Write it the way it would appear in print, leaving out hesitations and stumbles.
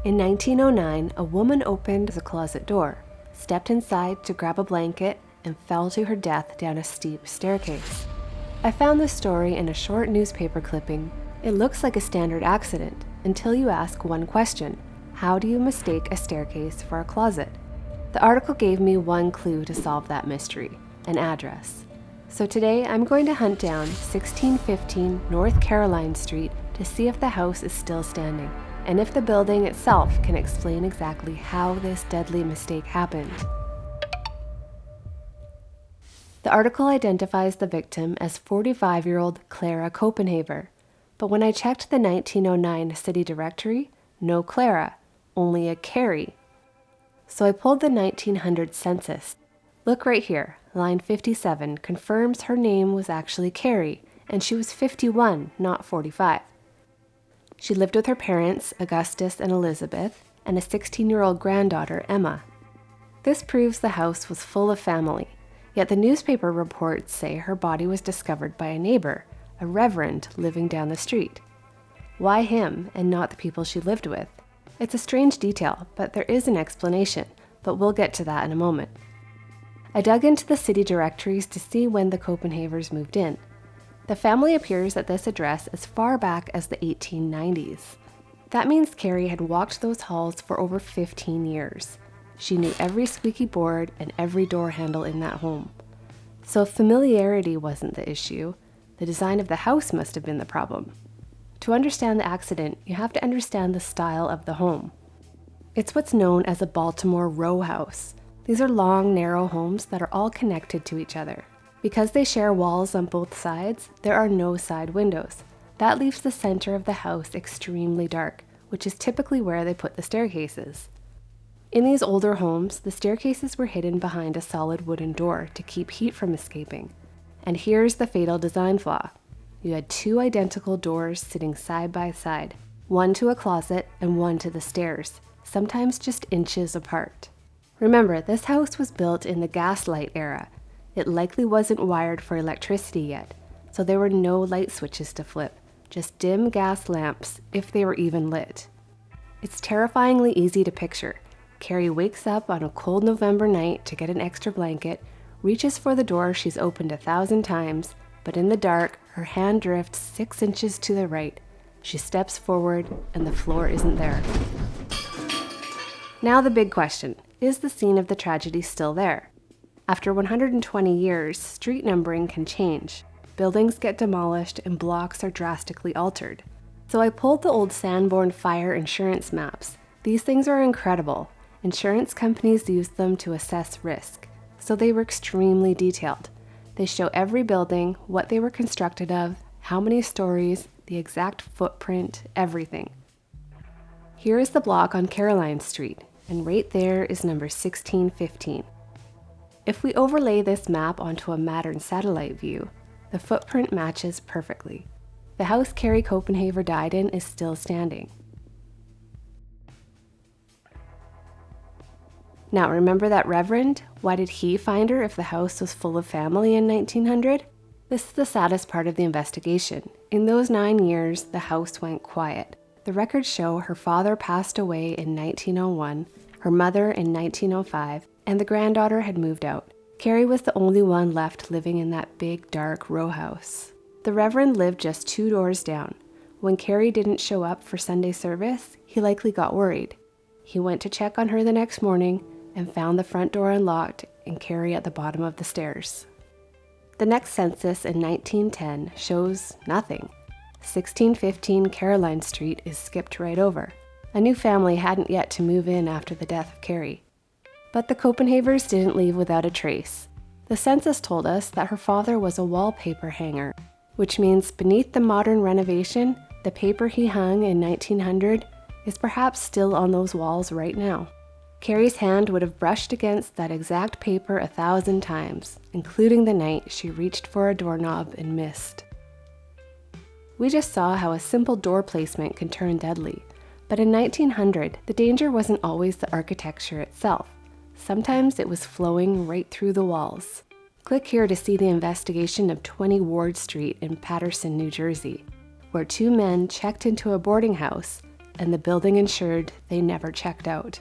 In 1909, a woman opened the closet door, stepped inside to grab a blanket, and fell to her death down a steep staircase. I found this story in a short newspaper clipping. It looks like a standard accident until you ask one question: how do you mistake a staircase for a closet? The article gave me one clue to solve that mystery: an address. So today I'm going to hunt down 1615 North Caroline Street to see if the house is still standing, and if the building itself can explain exactly how this deadly mistake happened. The article identifies the victim as 45-year-old Carrie Copenhaver, but when I checked the 1909 city directory, no Clara, only a Carrie. So I pulled the 1900 census. Look right here, line 57 confirms her name was actually Carrie, and she was 51, not 45. She lived with her parents, Augustus and Elizabeth, and a 16-year-old granddaughter, Emma. This proves the house was full of family, yet the newspaper reports say her body was discovered by a neighbor, a reverend living down the street. Why him and not the people she lived with? It's a strange detail, but there is an explanation, but we'll get to that in a moment. I dug into the city directories to see when the Copenhavers moved in. The family appears at this address as far back as the 1890s. That means Carrie had walked those halls for over 15 years. She knew every squeaky board and every door handle in that home. So if familiarity wasn't the issue, the design of the house must have been the problem. To understand the accident, you have to understand the style of the home. It's what's known as a Baltimore Row House. These are long, narrow homes that are all connected to each other. Because they share walls on both sides, there are no side windows. That leaves the center of the house extremely dark, which is typically where they put the staircases. In these older homes, the staircases were hidden behind a solid wooden door to keep heat from escaping. And here's the fatal design flaw. You had two identical doors sitting side by side, one to a closet and one to the stairs, sometimes just inches apart. Remember, this house was built in the gaslight era. It likely wasn't wired for electricity yet, so there were no light switches to flip, just dim gas lamps if they were even lit. It's terrifyingly easy to picture. Carrie wakes up on a cold November night to get an extra blanket, reaches for the door she's opened 1,000 times, but in the dark, her hand drifts 6 inches to the right. She steps forward, and the floor isn't there. Now the big question, is the scene of the tragedy still there? After 120 years, street numbering can change. Buildings get demolished and blocks are drastically altered. So I pulled the old Sanborn fire insurance maps. These things are incredible. Insurance companies use them to assess risk, so they were extremely detailed. They show every building, what they were constructed of, how many stories, the exact footprint, everything. Here is the block on Caroline Street, and right there is number 1615. If we overlay this map onto a modern satellite view, the footprint matches perfectly. The house Carrie Copenhaver died in is still standing. Now, remember that reverend? Why did he find her if the house was full of family in 1900? This is the saddest part of the investigation. In those 9 years, the house went quiet. The records show her father passed away in 1901, her mother in 1905, and the granddaughter had moved out. Carrie was the only one left living in that big, dark row house. The reverend lived just 2 doors down. When Carrie didn't show up for Sunday service, he likely got worried. He went to check on her the next morning and found the front door unlocked and Carrie at the bottom of the stairs. The next census in 1910 shows nothing. 1615 Caroline Street is skipped right over. A new family hadn't yet to move in after the death of Carrie. But the Copenhavers didn't leave without a trace. The census told us that her father was a wallpaper hanger, which means beneath the modern renovation, the paper he hung in 1900 is perhaps still on those walls right now. Carrie's hand would have brushed against that exact paper 1,000 times, including the night she reached for a doorknob and missed. We just saw how a simple door placement can turn deadly, but in 1900, the danger wasn't always the architecture itself. Sometimes it was flowing right through the walls. Click here to see the investigation of 20 Ward Street in Paterson, New Jersey, where 2 men checked into a boarding house, and the building ensured they never checked out.